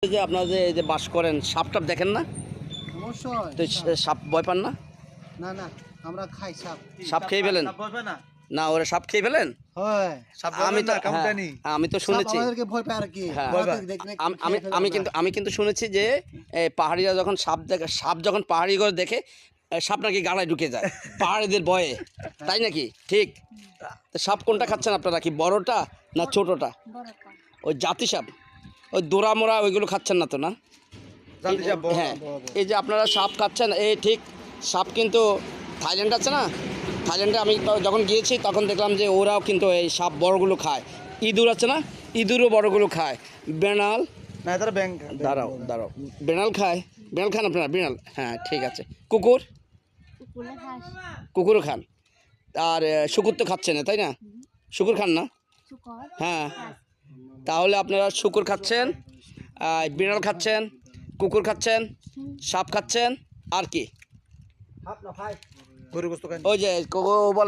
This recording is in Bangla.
এই যে আপনারা যে বাস করেন সাপ টাপ দেখেন না? অবশ্যই। তো সাপ ভয় পান না? না না, আমরা খাই সাপ। সাপ খেয়ে ফেলেন? না ওরা সাপ খেয়ে ফেলেন? হয়। আমি তো আমি তো সাপ শুনেছি। আমাদেরকে ভয় পায় আর কি। হ্যাঁ। আমাদের দেখলে আমি কিন্তু শুনেছি যে পাহাড়িরা যখন সাপ দেখে, সাপ যখন পাহাড়িগুলো দেখে সাপ নাকি গালায় ঢুকে যায় পাহাড়িদের ভয়ে, তাই নাকি? ঠিক। তো সাপ কোনটা খাচ্ছেন আপনারা, কি বড়টা না ছোটটা? ওই জাতি সাপ, ওই দোরা মোড়া ওইগুলো খাচ্ছেন না তো? না, হ্যাঁ। এই যে আপনারা সাপ খাচ্ছেন, এই ঠিক সাপ কিন্তু থাইল্যান্ড আছে না, থাইল্যান্ডে আমি যখন গিয়েছি তখন দেখলাম যে ওরাও কিন্তু এই সাপ বড়গুলো খায়। ইঁদুর আছে না, ইঁদুরও বড়গুলো খায়। বেনাল না, এটা ব্যাংক। দাঁড়াও দাঁড়াও, বেনাল খায়? বেনাল খান আপনারা? বেনাল, হ্যাঁ ঠিক আছে। কুকুর, কুকুরও খান। আর শুকুর তো খাচ্ছেন না, তাই না? শুকুর খান না? হ্যাঁ, তাহলে আপনারা শুকুর খাচ্ছেন, বিড়াল খাচ্ছেন, কুকুর খাচ্ছেন, সাপ খাচ্ছেন, আর কি? ওই যে বলে